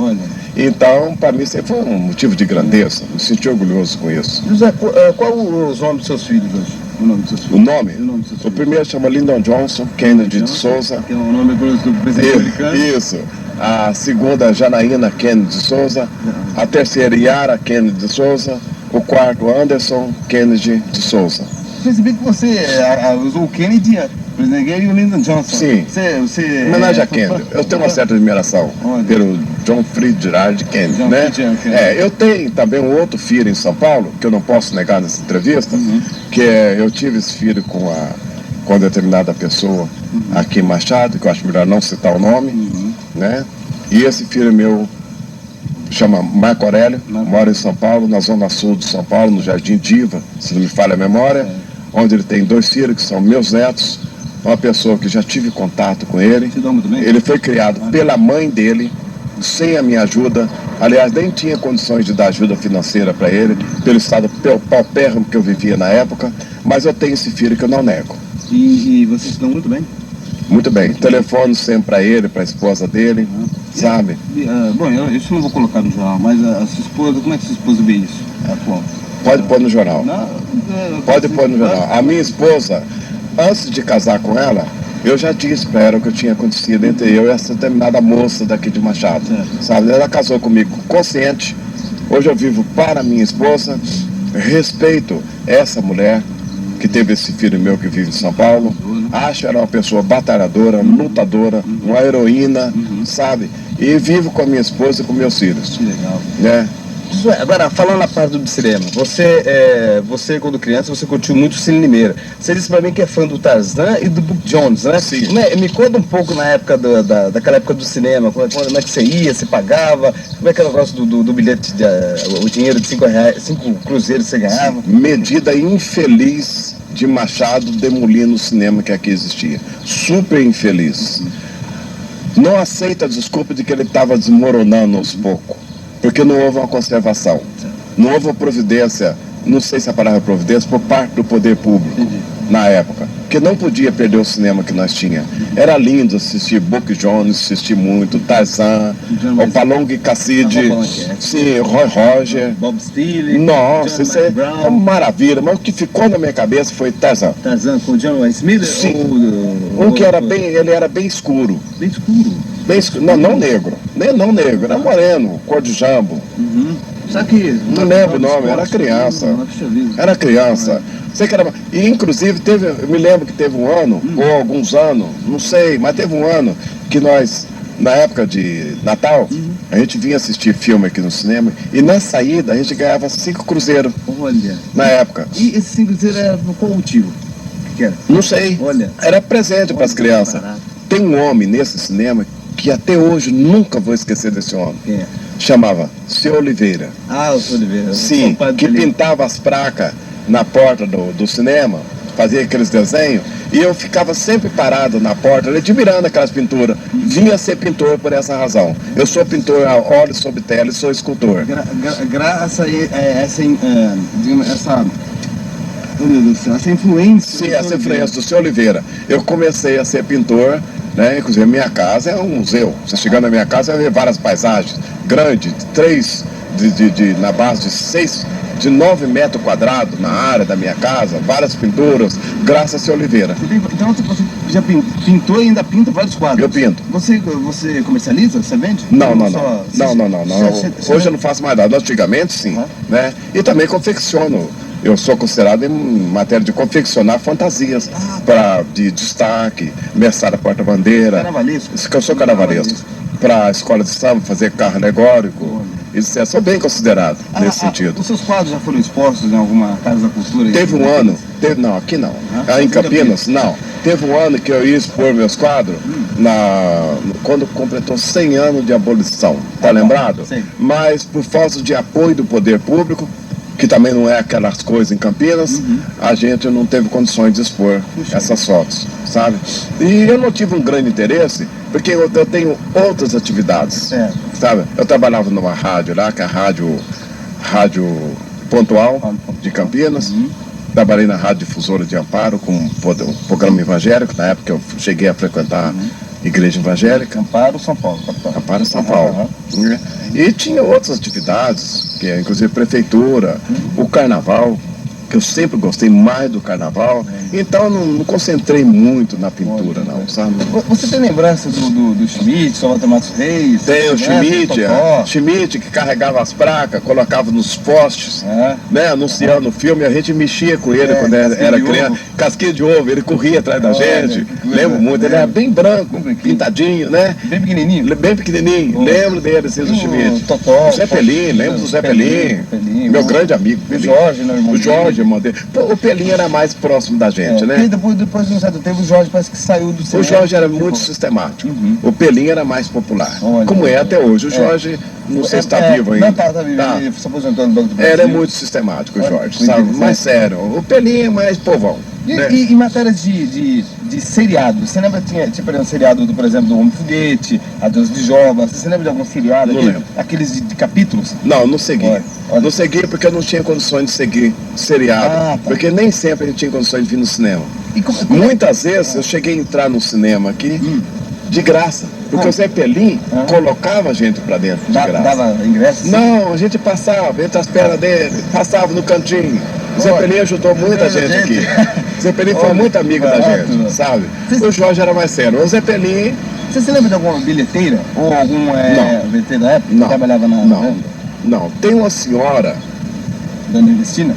Então, para mim, isso foi um motivo de grandeza. Me senti orgulhoso com isso. José, qual os nomes dos seus filhos hoje? O nome dos seus filhos? O nome? O primeiro chama Lyndon Johnson Kennedy de Souza. Que é o nome do presidente americano. Isso. A segunda, Janaína Kennedy de Souza. A terceira, Yara Kennedy de Souza. O quarto, Anderson Kennedy de Souza. Percebi que você usou o Kennedy, o presidente e o Lyndon Johnson. Sim. Você homenagem a Kennedy. Eu tenho uma certa admiração pelo John Fitzgerald Kennedy, né? Eu tenho também um outro filho em São Paulo, que eu não posso negar nessa entrevista, que eu tive esse filho com determinada pessoa aqui em Machado, que eu acho melhor não citar o nome, né? E esse filho meu chama Marco Aurélio, mora em São Paulo, na zona sul de São Paulo, no Jardim Diva, se não me falha a memória, onde ele tem 2 filhos que são meus netos, uma pessoa que já tive contato com ele. Ele foi criado pela mãe dele sem a minha ajuda. Aliás, nem tinha condições de dar ajuda financeira para ele, pelo estado paupérrimo que eu vivia na época, mas eu tenho esse filho que eu não nego. E vocês estão muito bem? Muito bem, telefono sempre para ele, para a esposa dele, sabe? Bom, isso eu não vou colocar no jornal, mas a sua esposa, como é que sua esposa vê isso? Atual? Pode pôr no jornal. Pode pôr no jornal. A minha esposa, antes de casar com ela, eu já disse para ela o que tinha acontecido entre eu e essa determinada moça daqui de Machado, sabe? Ela casou comigo consciente. Hoje eu vivo para minha esposa, respeito essa mulher que teve esse filho meu que vive em São Paulo. Acho ela uma pessoa batalhadora, lutadora, uma heroína, sabe? E vivo com a minha esposa e com meus filhos. Que legal. Né? Agora, falando na parte do cinema, você quando criança, você curtiu muito o Cine Limeira. Você disse pra mim que é fã do Tarzan e do Buck Jones, né? Sim. Me conta um pouco na época daquela época do cinema, como é que você ia, você pagava, como é que era o negócio do bilhete, o dinheiro de 5 cruzeiros que você ganhava? Medida infeliz de Machado demolindo o cinema que aqui existia. Super infeliz. Não aceita a desculpa de que ele estava desmoronando aos poucos. Porque não houve uma conservação, não houve uma providência, não sei se a palavra é providência, por parte do poder público na época, que não podia perder o cinema que nós tínhamos. Era lindo assistir Buck Jones, assistir muito, Tarzan, o Palong Cassidy, sim, Roy Roger, Bob Steele, nossa, isso é uma maravilha, mas o que ficou na minha cabeça foi Tarzan. Tarzan com o John Wayne Smith? Sim, que era bem, ele era bem escuro. Bem escuro? Não negro, não negro, era moreno, cor de jambo. Só que... Não lembro o nome, era criança. Era criança. Sei que era... E inclusive eu me lembro que teve um ano, ou alguns anos, não sei, mas teve um ano que nós, na época de Natal, a gente vinha assistir filme aqui no cinema e na saída a gente ganhava 5 cruzeiros. Olha. Na época. E esse 5 cruzeiros era por qual motivo? Que era? Não sei. Olha. Era presente para as crianças. Tem um homem nesse cinema que até hoje nunca vou esquecer desse homem. Quem é? Chamava Seu Oliveira. Ah, o Seu Oliveira. Sim, que pintava as placas na porta do cinema, fazia aqueles desenhos, e eu ficava sempre parado na porta, admirando aquelas pinturas. Vinha ser pintor por essa razão. Eu sou pintor a óleo sobre tela e sou escultor. Graças a essa influência. Sim, essa influência do Seu Oliveira. Eu comecei a ser pintor, né? Inclusive a minha casa é um museu. Você chegando na minha casa vai ver várias paisagens grandes, na base de 9 metros quadrados na área da minha casa, várias pinturas, graças a Seu Oliveira. Então você já pintou e ainda pinta vários quadros? Eu pinto. Você comercializa? Você vende? Não. Hoje eu não faço mais nada. Antigamente sim, né? E também confecciono. Eu sou considerado em matéria de confeccionar fantasias de destaque, mestre porta-bandeira. Carnavalesco? Eu sou carnavalesco. Para a escola de samba, fazer carro alegórico. Isso, sou bem considerado nesse sentido. Os seus quadros já foram expostos em alguma casa da cultura? Teve um ano, não, aqui não. Em Campinas, não. Teve um ano que eu ia expor meus quadros quando completou 100 anos de abolição. Tá lembrado? Sim. Mas por falta de apoio do poder público, que também não é aquelas coisas em Campinas, a gente não teve condições de expor essas fotos, sabe? E eu não tive um grande interesse, porque eu tenho outras atividades, sabe? Eu trabalhava numa rádio lá, que é a Rádio Pontual de Campinas, trabalhei na Rádio Difusora de Amparo, com um programa evangélico, na época eu cheguei a frequentar Igreja Evangélica. Amparo, São Paulo. Amparo, São Paulo. E tinha outras atividades, que é inclusive prefeitura, o carnaval, que eu sempre gostei mais do carnaval. Então não concentrei muito na pintura, não, sabe? Você tem lembrança do Schmidt, Salvador Matos Reis? Tem o Schmidt que carregava as placas, colocava nos postes, né, anunciando o filme. A gente mexia com ele quando era criança. Casquinha de ovo, ele corria atrás da gente. Lembro muito, ele era bem branco, pintadinho, né? Bem pequenininho? Bem pequenininho. Lembro dele, assim, do Schmidt. Totó. O Zé Pelim, lembro do Zé Pelim. Meu grande amigo. O Jorge, meu irmão. O Jorge, irmão dele. O Pelinho era mais próximo da gente, né? E depois de um certo tempo, o Jorge parece que saiu do cinema. O Jorge era muito sistemático. O Pelinho era mais popular. Como é até hoje. O Jorge, não sei se está vivo ainda. Tá vivo. Ele se aposentou no Banco do Brasil. Era muito sistemático, o Jorge, sabe? Mais sério. O Pelinho é mais povão. E em matérias de seriado, você lembra que tinha por exemplo, seriado, por exemplo, do Homem Foguete, Adeus de Joba, você lembra de algum seriado? Não lembro. Aqueles de capítulos? Não segui. Olha. Não segui porque eu não tinha condições de seguir seriado. Tá. Porque nem sempre a gente tinha condições de vir no cinema. E como Muitas vezes eu cheguei a entrar no cinema aqui de graça. Porque o Zé Pelim colocava a gente pra dentro de graça. Dava ingresso? Não, a gente passava entre as pernas dele, passava no cantinho. O Zé Pelim ajudou muita gente aqui. O Zé Pelim foi muito amigo da gente, sabe? O Jorge era mais sério. O Zé Pelim... Você se lembra de alguma bilheteira? Ou algum bilheteiro da época? Não. Que trabalhava na Não. Tem uma senhora... Dona Ernestina?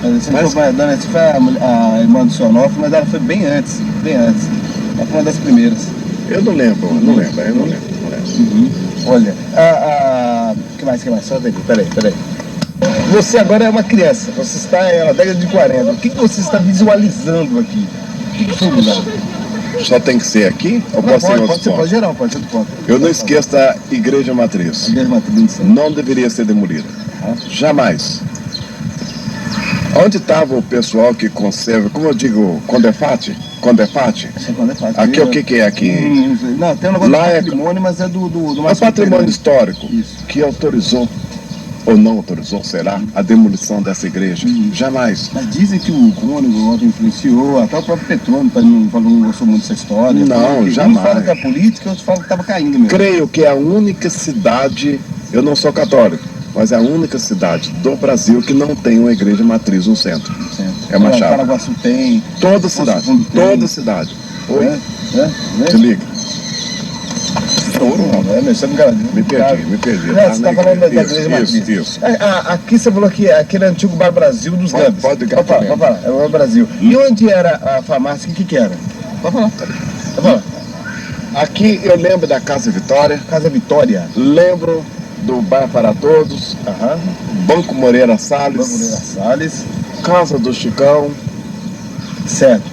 Dona Ernestina foi a irmã do seu Onofre, mas ela foi bem antes. Ela foi uma das primeiras. Eu não lembro. Olha, que mais? Só daqui, peraí. Você agora é uma criança, você está na década de 40. O que você está visualizando aqui? O que foi mudado? Só tem que ser aqui? Ou Não, pode ser em outros pode ser pontos? geral, pode ser do ponto. Eu não esqueço da Igreja Matriz. Igreja Matriz. Não deveria ser demolida. Jamais. Onde estava o pessoal que conserva, como eu digo, Condefate? Aqui o que é aqui? Não, tem um negócio Lá do é patrimônio, mas é do É patrimônio histórico. Isso. Que autorizou, ou não autorizou, será, a demolição dessa igreja. Jamais. Mas dizem que o Cônigo influenciou, até o próprio Petrônio não gostou muito dessa história. Não, jamais. Um fala que é política, outros falam que estava caindo mesmo. Creio que é a única cidade, eu não sou católico, mas é a única cidade do Brasil que não tem uma igreja matriz no centro. É Machado. Paraguaçu tem. Toda cidade. Fundo tem. Toda cidade. Oi? Se liga. Me perdi. Não, você está falando da igreja matriz. Isso. Aqui você falou que aquele antigo Bar Brasil dos Gambes. Pode falar. É o Bar Brasil. E onde era a farmácia? O que era? Pode falar. Aqui eu lembro da Casa Vitória. Casa Vitória. Lembro do Bar para Todos. Banco Moreira Salles. Casa do Chicão. Certo.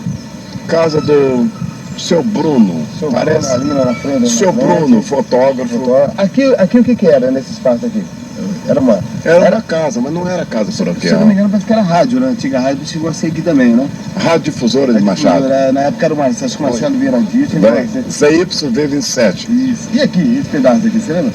Casa do seu Bruno. Parece ali na frente. Seu Bruno, fotógrafo. Aqui o que era nesse espaço aqui? Era uma casa, mas não era casa paroquial. Se eu não me engano, parece que era rádio, né? A antiga rádio chegou a ser aqui também, né? Rádio Difusora de Machado. Na época era o Marcelo Vieira Dias. ZYV27. Isso. E aqui, esse pedaço aqui, você lembra?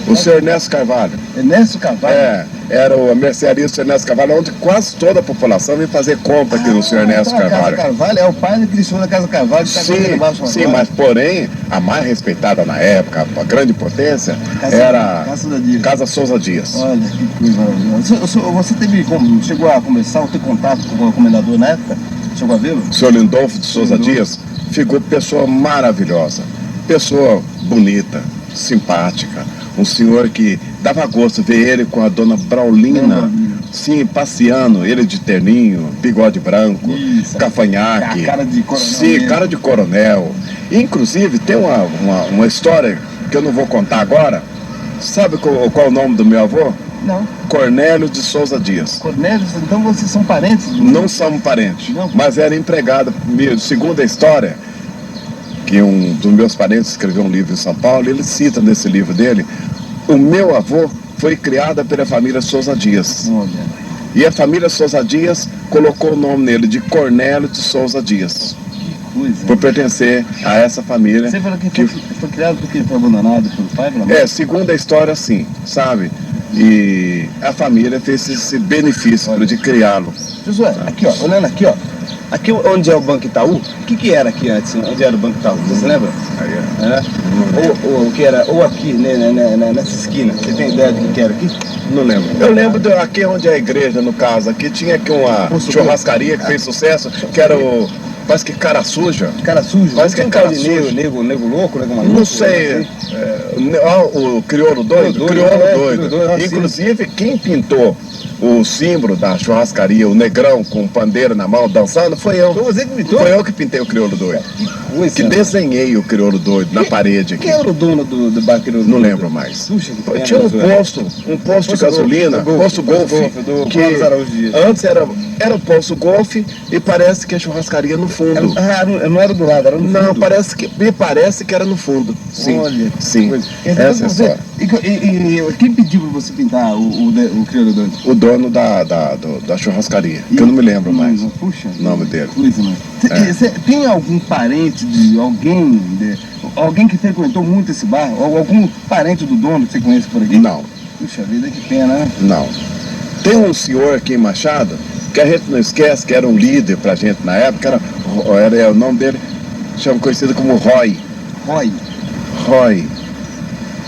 O senhor Ernesto Carvalho. Ernesto Carvalho? Era a mercearia do senhor Ernesto Carvalho, onde quase toda a população vem fazer compra aqui no senhor Ernesto Carvalho. A Casa Carvalho é o pai do Cristiano da Casa Carvalho, que está aqui embaixo. Sim, mas porém, a mais respeitada na época, a grande potência, era Casa Souza Dias. Olha, que coisa maravilhosa. Você chegou a conversar ou ter contato com o comendador na época? Chegou a vê-lo? O senhor Lindolfo de Souza Dias, pessoa maravilhosa, pessoa bonita, simpática, um senhor que dava gosto ver ele com a dona Braulina, sim, passeando, ele de terninho, bigode branco, cavanhaque, cara de coronel. Sim, cara de coronel. Inclusive tem uma história que eu não vou contar agora. Sabe qual é o nome do meu avô? Não. Cornélio de Souza Dias. Cornélio, então vocês são parentes? Não somos parentes, não. Mas era empregado, segundo a história, que um dos meus parentes escreveu um livro em São Paulo, ele cita nesse livro dele, o meu avô foi criado pela família Souza Dias. E a família Souza Dias colocou o nome nele de Cornélio de Souza Dias. Que coisa. Por pertencer a essa família. Você falou que foi criado porque ele foi abandonado pelo pai? Segundo a história, sim, sabe? E a família fez esse benefício de criá-lo. Josué, aqui ó, olhando aqui ó, aqui onde é o Banco Itaú, o que era aqui antes? Onde era o Banco Itaú? Você lembra? Ou o que era, ou aqui, nessa esquina, você tem ideia do que era aqui? Não lembro. Eu lembro aqui onde é a igreja, no caso, aqui tinha aqui uma churrascaria que fez sucesso, que era o... Parece que Cara Suja. Cara Suja? Parece que é Cara Suja. Nego louco, nego maluco? Não sei. O Crioulo Doido? Crioulo Doido. Inclusive, quem pintou o símbolo da churrascaria, o negrão com o pandeiro na mão dançando, foi eu. Foi você que pintou? Foi eu que pintei o Crioulo Doido. Que desenhei o Crioulo Doido na parede aqui. Quem era o dono do bar Crioulo Doido? Não lembro mais. Puxa, tinha um posto de gasolina, posto Golf, que antes era um posto Golf e parece que a churrascaria no fundo. Não era do lado, era no fundo. Não, me parece que era no fundo. Sim, Olha, sim. Essa é a história. E quem pediu pra você pintar o crioulo doido? O dono da churrascaria, que eu não me lembro mais Puxa, o nome dele. Coisa, mano. Você tem algum parente de alguém, alguém que frequentou muito esse bar? Ou algum parente do dono que você conhece por aqui? Não. Puxa vida, que pena, né? Não. Tem um senhor aqui em Machado, que a gente não esquece, que era um líder pra gente na época, era o nome dele, chama conhecido como Roy. Roy.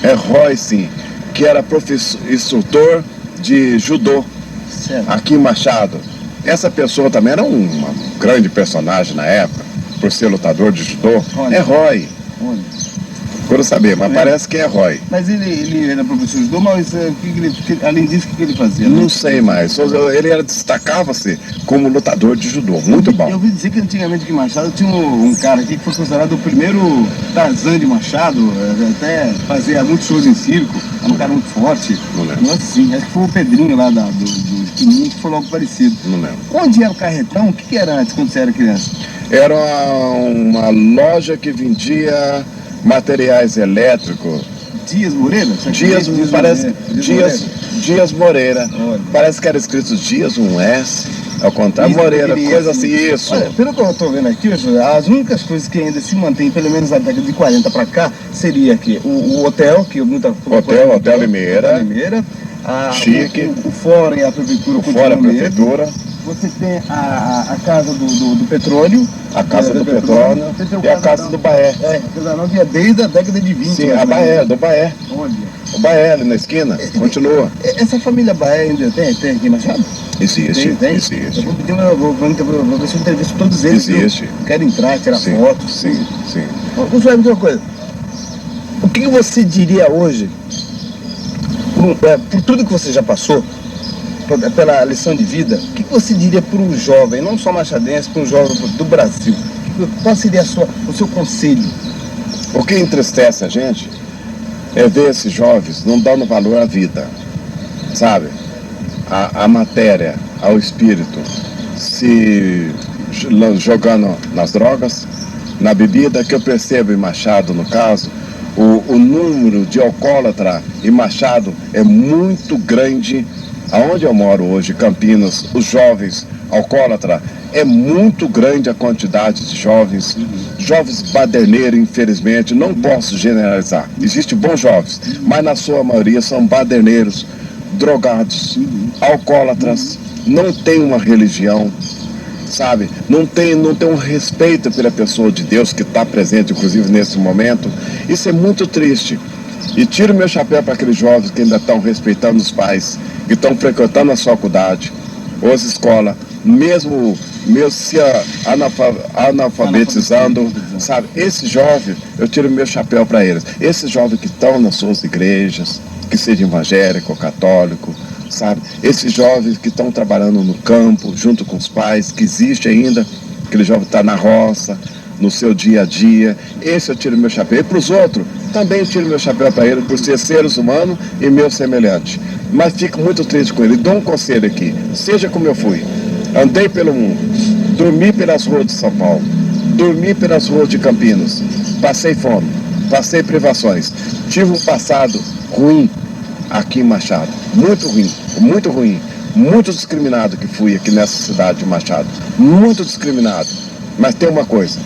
É Roy, sim. Que era instrutor de judô. Certo. Aqui em Machado. Essa pessoa também era uma grande personagem na época, por ser lutador de judô. Olha. É Roy. Olha. Procuro saber, mas parece que é Roy. Mas ele era professor de judô, mas além disso, o que ele fazia? Não sei mais. Ele destacava-se como lutador de judô. Muito bom. Eu ouvi dizer que antigamente aqui em Machado tinha um cara aqui que foi considerado o primeiro Tarzan de Machado, até fazia muitos shows em circo, era um cara muito forte. Não lembro. Nossa, sim, acho que foi o Pedrinho lá do Esquininho que foi logo parecido. Não lembro. Onde era o Carretão? O que era antes, quando você era criança? Era uma loja que vendia materiais elétricos. Dias Moreira? Dias Moreira. Olha. Parece que era escrito Dias, um S, ao contrário, Moreira, coisa assim, isso. Olha, pelo que eu estou vendo aqui, as únicas coisas que ainda se mantêm, pelo menos na década de 40 para cá, seria aqui o hotel, que muita Hotel Limeira. Chique. O fórum e a prefeitura. Você tem a casa do petróleo. A casa do petróleo e a casa do Baé. Artesanal que é desde a década de 20. Sim, a Baé, do Baé. Olha. O Baé ali na esquina, continua. Essa família Baé ainda tem aqui em Machado? Existe. Eu vou ver se eu entrevisto todos eles. Existe. Quero entrar, tirar fotos. Sim. Vamos falar uma coisa. O que você diria hoje, por tudo que você já passou, pela lição de vida, o que você diria para um jovem, não só machadense, para um jovem do Brasil? Qual seria o seu conselho? O que entristece a gente é ver esses jovens não dando valor à vida, sabe? A matéria, ao espírito, se jogando nas drogas, na bebida, que eu percebo em Machado, no caso, o número de alcoólatra em Machado é muito grande. Aonde eu moro hoje, Campinas, os jovens alcoólatras, é muito grande a quantidade de jovens baderneiros, infelizmente, não posso generalizar. Existem bons jovens, mas na sua maioria são baderneiros, drogados, alcoólatras, não tem uma religião, sabe? Não tem um respeito pela pessoa de Deus que está presente, inclusive, nesse momento. Isso é muito triste. E tiro meu chapéu para aqueles jovens que ainda estão respeitando os pais, que estão frequentando a faculdade, ou as escolas, mesmo se analfabetizando, sabe? Esses jovens, eu tiro meu chapéu para eles. Esses jovens que estão nas suas igrejas, que seja evangélico ou católico, sabe? Esses jovens que estão trabalhando no campo, junto com os pais, que existe ainda, aquele jovem está na roça, no seu dia a dia, esse eu tiro meu chapéu. E para os outros, também tiro meu chapéu para eles, por ser seres humanos e meu semelhante. Mas fico muito triste com ele. Dou um conselho aqui, seja como eu fui. Andei pelo mundo, dormi pelas ruas de São Paulo, dormi pelas ruas de Campinas, passei fome, passei privações, tive um passado ruim aqui em Machado, muito ruim, muito discriminado que fui aqui nessa cidade de Machado, muito discriminado. Mas tem uma coisa,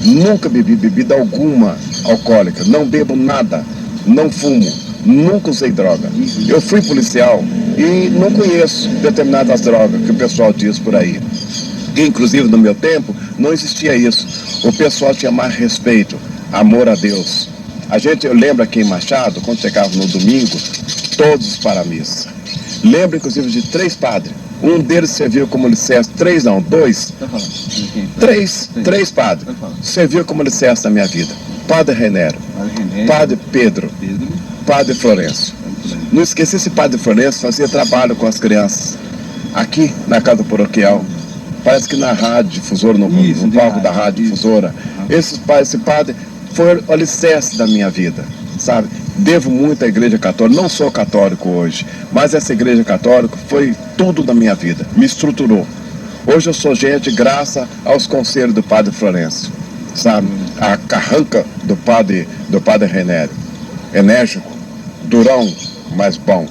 nunca bebi bebida alguma alcoólica, não bebo nada, não fumo, nunca usei droga. Eu fui policial e não conheço determinadas drogas que o pessoal diz por aí. E, inclusive, no meu tempo, não existia isso. O pessoal tinha mais respeito, amor a Deus. Eu lembro aqui em Machado, quando chegava no domingo, todos para a missa. Lembro, inclusive, de 3 padres. Um deles serviu como licença, 2. 3 padres. Serviu como licença na minha vida. Padre Renero, Padre Pedro, Padre Florencio. Não esqueci, esse Padre Florencio fazia trabalho com as crianças. Aqui na casa paroquial. Parece que na rádio difusora, no palco da rádio difusora. Esse padre foi o alicerce da minha vida, sabe? Devo muito à Igreja Católica, não sou católico hoje, mas essa Igreja Católica foi tudo da minha vida, me estruturou. Hoje eu sou gente graças aos conselhos do Padre Florencio, sabe? A carranca do Padre Renério, enérgico, durão, mas bom.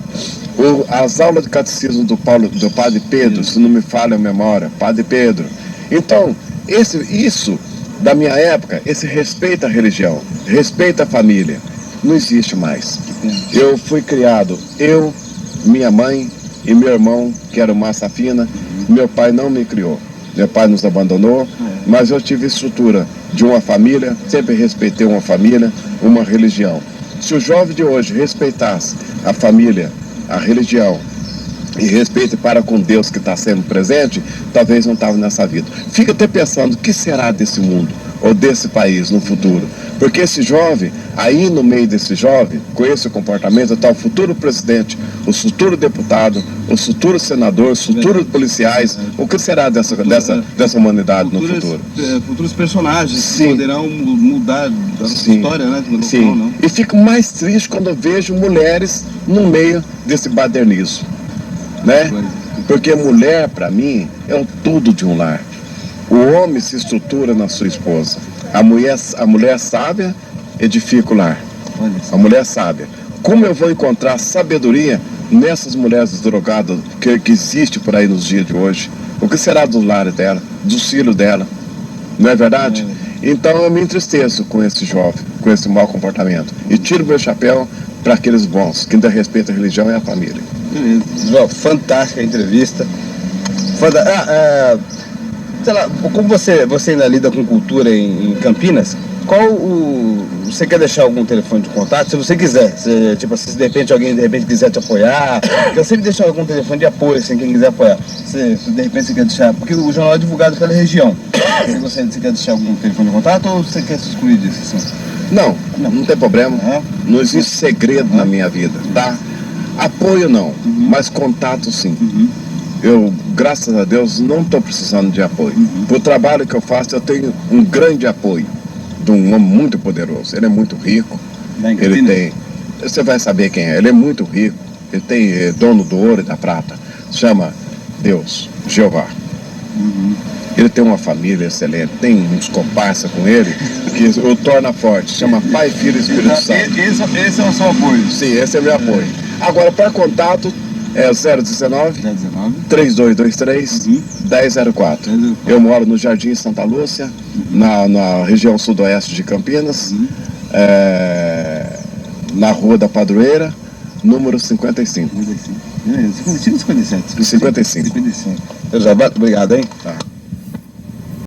As aulas de catecismo do Padre Pedro, se não me falha a memória, Padre Pedro. Então, isso da minha época, esse respeito à religião, respeito à família, não existe mais. Eu fui criado, minha mãe e meu irmão, que era o Massa Fina. Meu pai não me criou, meu pai nos abandonou, mas eu tive estrutura de uma família, sempre respeitei uma família, uma religião. Se o jovem de hoje respeitasse a família, a religião e respeito para com Deus que está sempre presente, talvez não estava nessa vida. Fica até pensando, o que será desse mundo ou desse país no futuro? Porque esse jovem, aí no meio desse jovem, com esse comportamento, está o futuro presidente, o futuro deputado, o futuro senador, os futuros policiais. O que será dessa humanidade no futuro? Futuros personagens Sim. que poderão mudar a história, né? Sim. Não. E fico mais triste quando eu vejo mulheres no meio desse badernismo, né? Porque mulher, para mim, é o tudo de um lar. O homem se estrutura na sua esposa. A mulher sábia edifica o lar. A mulher sábia. Como eu vou encontrar sabedoria nessas mulheres drogadas que existe por aí nos dias de hoje? O que será dos lares dela, dos filhos dela? Não é verdade? Então eu me entristeço com esse jovem, com esse mau comportamento. E tiro meu chapéu para aqueles bons, que ainda respeitam a religião e a família. Beleza. João, fantástica a entrevista. Sei lá, como você ainda lida com cultura em Campinas, você quer deixar algum telefone de contato? Se você quiser, se de repente alguém quiser te apoiar, eu sempre deixo algum telefone de apoio, assim, quem quiser apoiar. Se de repente você quer deixar, porque o jornal é divulgado pela região. Você quer deixar algum telefone de contato ou você quer se excluir disso? Assim? Não tem problema. Não existe segredo na minha vida, tá? Apoio não, mas contato sim. Eu, graças a Deus, não estou precisando de apoio. Por trabalho que eu faço, eu tenho um grande apoio de um homem muito poderoso. Ele é muito rico. Ele tem... Você vai saber quem é. Ele é muito rico. Ele tem dono do ouro e da prata. Chama Deus, Jeová. Ele tem uma família excelente. Tem uns comparsas com ele que o torna forte. Chama Pai, Filho e Espírito Santo. Esse é o seu apoio? Sim, esse é o meu apoio. Agora, para contato, é 019 3223 1004. Eu moro no Jardim Santa Lúcia, na região sudoeste de Campinas, na Rua da Padroeira, número 55. 55 ou 57? 55. Obrigado, hein? Tá.